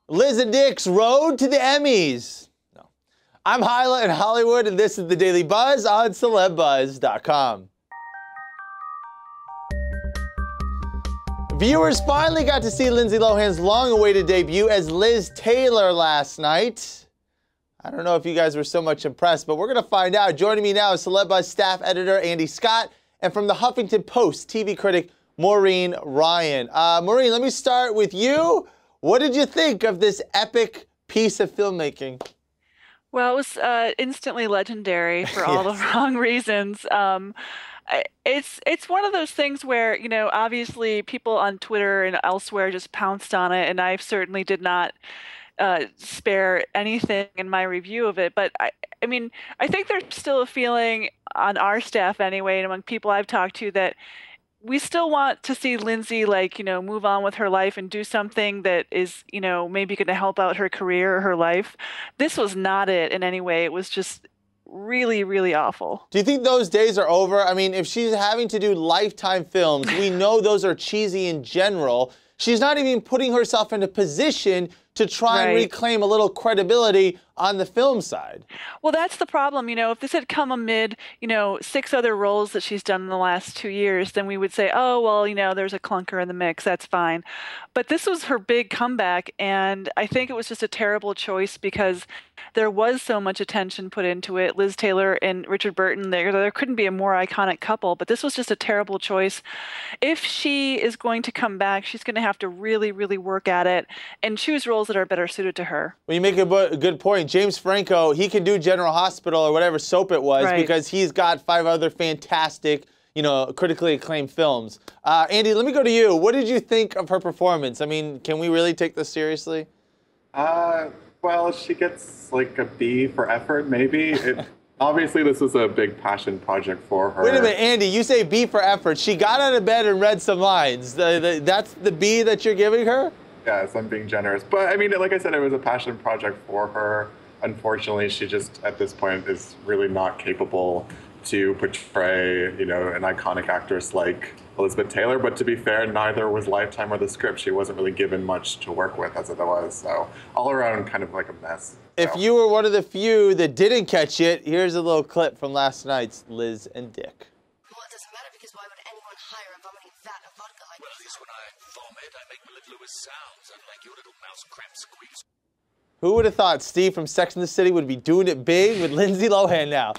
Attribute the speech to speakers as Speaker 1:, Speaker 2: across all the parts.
Speaker 1: Liz and Dick's road to the Emmys. No. I'm Hyla in Hollywood, and this is the Daily Buzz on CELEBUZZ.com. Viewers finally got to see Lindsay Lohan's long-awaited debut as Liz Taylor last night. I don't know if you guys were so much impressed, but we're going to find out. Joining me now is CELEBUZZ staff editor Andy Scott, and from the Huffington Post, TV critic Maureen Ryan. Maureen, let me start with you. What did you think of this epic piece of filmmaking?
Speaker 2: Well, it was instantly legendary for all the wrong reasons. It's one of those things where, you know, obviously people on Twitter and elsewhere just pounced on it, and I certainly did not spare anything in my review of it. But I mean, I think there's still a feeling on our staff anyway, and among people I've talked to, that we still want to see Lindsay, like, you know, move on with her life and do something that is, you know, maybe going to help out her career or her life. This was not it in any way. It was just really, really awful.
Speaker 1: Do you think those days are over? I mean, if she's having to do Lifetime films, we know those are cheesy in general. She's not even putting herself in a position to try and reclaim a little credibility on the film side.
Speaker 2: Well, that's the problem. You know, if this had come amid, you know, 6 other roles that she's done in the last 2 years, then we would say, oh, well, you know, there's a clunker in the mix. That's fine. But this was her big comeback, and I think it was just a terrible choice because there was so much attention put into it. Liz Taylor and Richard Burton, there couldn't be a more iconic couple, but this was just a terrible choice. If she is going to come back, she's going to have to really, really work at it and choose roles that are better suited to her.
Speaker 1: Well, you make a good point. James Franco, he can do General Hospital or whatever soap it was because he's got 5 other fantastic, you know, critically acclaimed films. Andy, let me go to you. What did you think of her performance? I mean, can we really take this seriously?
Speaker 3: Well, she gets like a B for effort, maybe. Obviously, this was a big passion project for her.
Speaker 1: Wait a minute, Andy, you say B for effort. She got out of bed and read some lines. That's the B that you're giving her?
Speaker 3: Yes, I'm being generous. But I mean, like I said, it was a passion project for her. Unfortunately, she just, at this point, is really not capable to portray, you know, an iconic actress like Elizabeth Taylor. But to be fair, neither was Lifetime or the script. She wasn't really given much to work with as it was. So all around, kind of like a mess.
Speaker 1: If you were one of the few that didn't catch it, here's a little clip from last night's Liz and Dick.
Speaker 4: Well, it doesn't matter because why would anyone hire a vomiting vat of vodka like
Speaker 5: Well, at least when I vomit, I make mellifluous sounds, unlike your little mouse crap squeaks.
Speaker 1: Who would have thought Steve from Sex and the City would be doing it big with Lindsay Lohan now?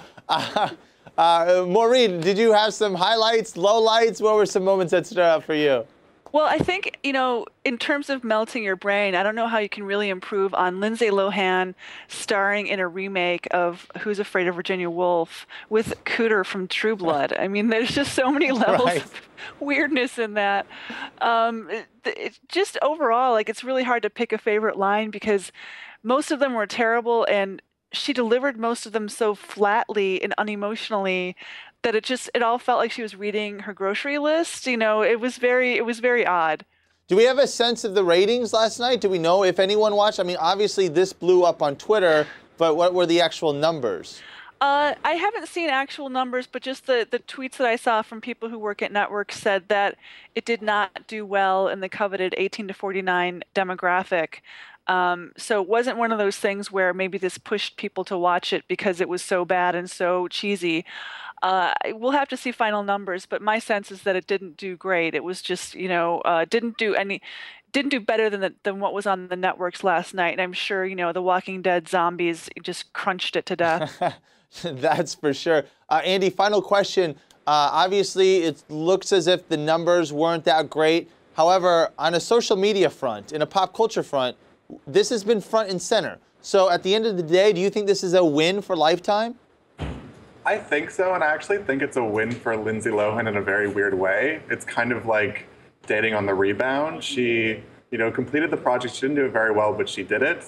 Speaker 1: Maureen, did you have some highlights, lowlights? What were some moments that stood out for you?
Speaker 2: Well, I think, you know, in terms of melting your brain, I don't know how you can really improve on Lindsay Lohan starring in a remake of Who's Afraid of Virginia Woolf with Cooter from True Blood. I mean, there's just so many levels of weirdness in that. It's just overall, like, it's really hard to pick a favorite line because most of them were terrible, and she delivered most of them so flatly and unemotionally that it all felt like she was reading her grocery list. You know, it was very odd.
Speaker 1: Do we have a sense of the ratings last night? Do we know if anyone watched? I mean, obviously this blew up on Twitter, but what were the actual numbers?
Speaker 2: I haven't seen actual numbers, but just the tweets that I saw from people who work at networks said that it did not do well in the coveted 18 to 49 demographic. So it wasn't one of those things where maybe this pushed people to watch it because it was so bad and so cheesy. We'll have to see final numbers, but my sense is that it didn't do great. It was just, you know, didn't do better than what was on the networks last night. And I'm sure, you know, the Walking Dead zombies just crunched it to death.
Speaker 1: That's for sure. Andy, final question. Obviously, it looks as if the numbers weren't that great. However, on a social media front, in a pop culture front, this has been front and center. So at the end of the day, do you think this is a win for Lifetime?
Speaker 3: I think so, and I actually think it's a win for Lindsay Lohan in a very weird way. It's kind of like dating on the rebound. She, you know, completed the project. She didn't do it very well, but she did it.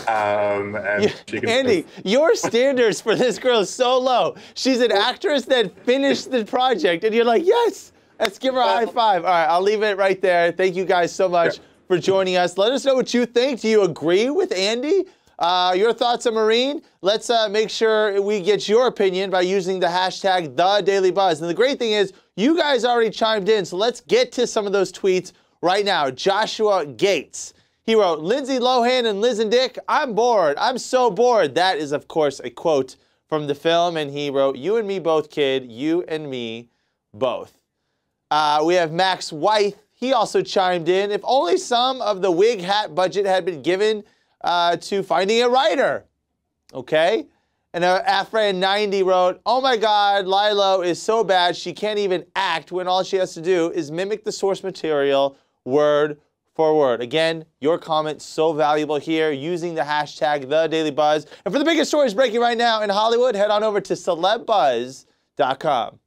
Speaker 1: Andy, your standards for this girl is so low. She's an actress that finished the project, and you're like, yes, let's give her a high five. All right, I'll leave it right there. Thank you guys so much for joining us. Let us know what you think. Do you agree with Andy? Your thoughts on Maureen? Let's make sure we get your opinion by using the hashtag #TheDailyBuzz. And the great thing is, you guys already chimed in, so let's get to some of those tweets right now. Joshua Gates. He wrote, Lindsay Lohan and Liz and Dick, I'm bored. I'm so bored. That is, of course, a quote from the film. And he wrote, you and me both, kid. You and me both. We have Max White. He also chimed in. If only some of the wig hat budget had been given to finding a writer. Okay? And Afran90 wrote, oh my God, Lilo is so bad she can't even act when all she has to do is mimic the source material word for word. Again, your comment so valuable here using the hashtag #TheDailyBuzz. And for the biggest stories breaking right now in Hollywood, head on over to CELEBUZZ.com.